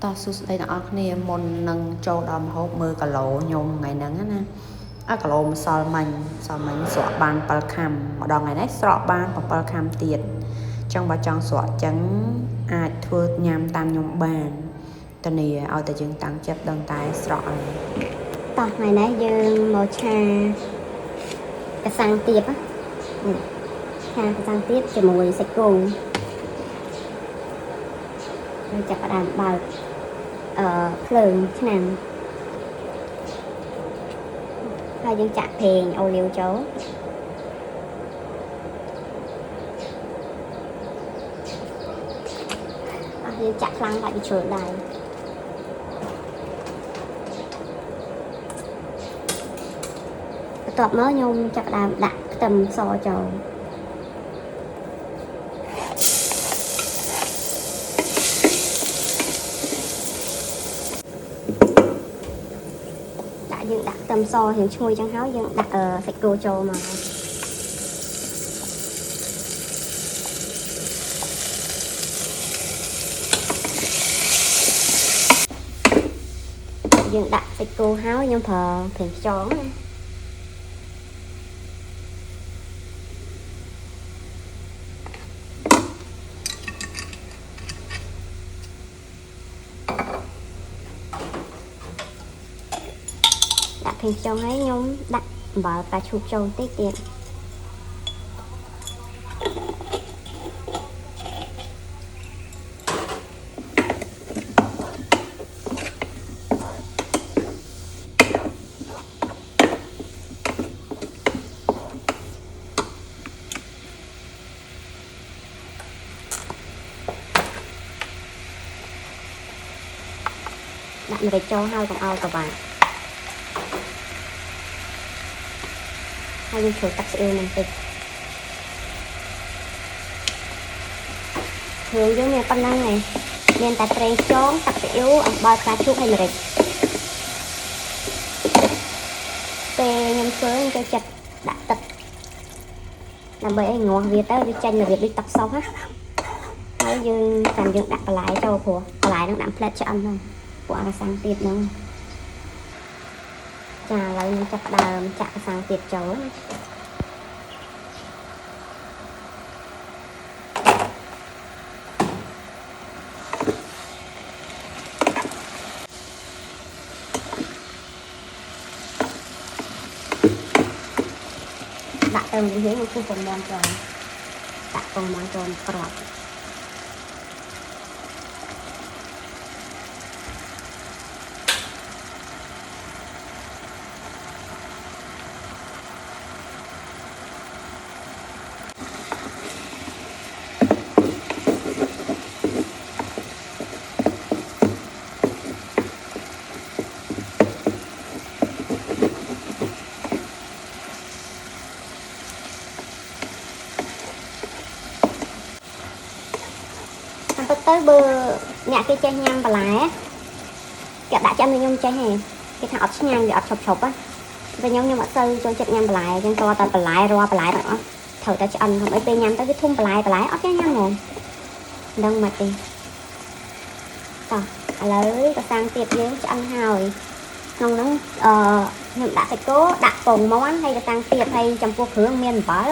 តោះសួស្តីអ្នកនរគ្នាមុននឹងចូលដល់ម្ហូបមើលគីឡូខ្ញុំថ្ងៃហ្នឹងណាគីឡូម្សិលមិញស្រក់បាន7ខាំម្ដងថ្ងៃនេះស្រក់បាន7ខាំទៀតអញ្ចឹងបើចង់ស្រក់អញ្ចឹងអាចធ្វើញ៉ាំតាមខ្ញុំបានតនីឲ្យតែយើងតាំងចិត្តដឹងតែស្រក់ហើយតោះថ្ងៃនេះយើងមកឆាកសាំងទៀបឆាកសាំងទៀបជាមួយសាច់គោហើយចាប់ផ្ដើមបើកភ្លើងឆ្នាំងហើយយើងចាក់ប្រេងអូលីវចូលយើងចាក់ខ្លាំងបាច់វាជ្រុលដៃបន្ទាប់មកខ្ញុំចាប់ផ្ដើមដាក់ខ្ទឹមសចូលយើងដាក់ខ្ទឹមសយើងឈ្ងុយចឹងហើយយើងដាក់សាច់គោចូលមកយើងដាក់សាច់គោហើយខ្ញុំប្រើប្រេងខ្យងណាដាក់ប្រេងខ្យងហើយខ្ញុំដាក់អំបិលផ្កាឈូកចូលបន្តិចទៀតដាក់ម្រេចចូលហើយកុំឲ្យក្បាលហើយយើងជ្រលទឹកស្អ៊ីវបន្តិចគ្រឿងយើងមានប៉ុណ្ណឹងឯងមានតែប្រេងខ្យងទឹកស្អ៊ីវអំបិលផ្កាឈូកហើយម្រេចពេលខ្ញុំធ្វើខ្ញុំចូលចិត្តដាក់ទឹកដើម្បីឲ្យងាស់វាទៅវាចេញរបៀបដូចទឹកសុបណាហើយយើងតាមយើងដាក់បន្លែចូលព្រោះបន្លែនឹងដាក់ផ្លែតឆ្អិនហ្នឹងពួកកសាំងទៀតហ្នឹងចាឥឡូវខ្ញុំចាប់ផ្ដើមចាក់កសាំងទៀតចូលណាដាក់ទៅវិញខ្ញុំគូពងមាន់ចូលដាក់ពងមាន់ចូលក្របទៅបើអ្នកគេចេះញ៉ាំបន្លែគេដាក់ចាំខ្ញុំចេះហ៎គេថាអត់ឆ្ងាញ់វាអត់ឈប់ណាតែខ្ញុំអត់សូវចូលចិត្តញ៉ាំបន្លែអញ្ចឹងតើតែបន្លែរាល់បន្លែទាំងអស់ត្រូវតែឆ្អិនខ្ញុំអីពេលញ៉ាំទៅវាធុំបន្លែអត់ចេះញ៉ាំហ្មងមិនដឹងមកទេតោះឥឡូវកសាំងទៀតយើងឆ្អិនហើយក្នុងហ្នឹងខ្ញុំដាក់សាច់គោដាក់ពងមាន់ហើយកសាំងទៀតហើយចំពោះគ្រឿងមានអំបិល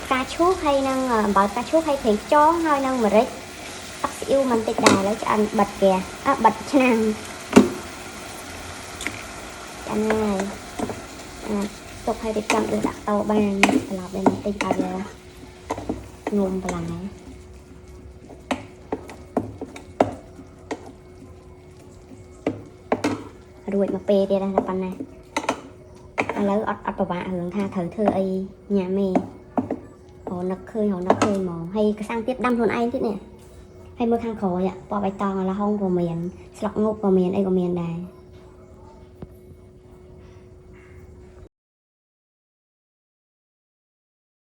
ផ្កាឈូកហើយនឹងអំបិលផ្កាឈូកហើយប្រេងខ្យងហើយនឹងម្រេចទឹកស៊ីអ៊ីវបន្តិចដែរឥឡូវឆ្អិនបិទគេបិទឆ្នាំងឆ្អិនហើយទុកឲ្យរៀបចំដូចដាក់តោបានត្រឡប់đếnបន្តិចឲ្យវាងុំបន្លែរួចមកពេលទៀតតែប៉ុណ្ណាឥឡូវអត់ពិបាករឿងថាត្រូវធ្វើអីញ៉ាំទេអូនឹកឃើញហ្មងហើយកសាំងទៀតដាំខ្លួនឯងទៀតនេះហើយមើលខាងក្រោយពណ៌បៃតងរហុងក៏មានស្លឹកងប់ក៏មានអីក៏មានដែរ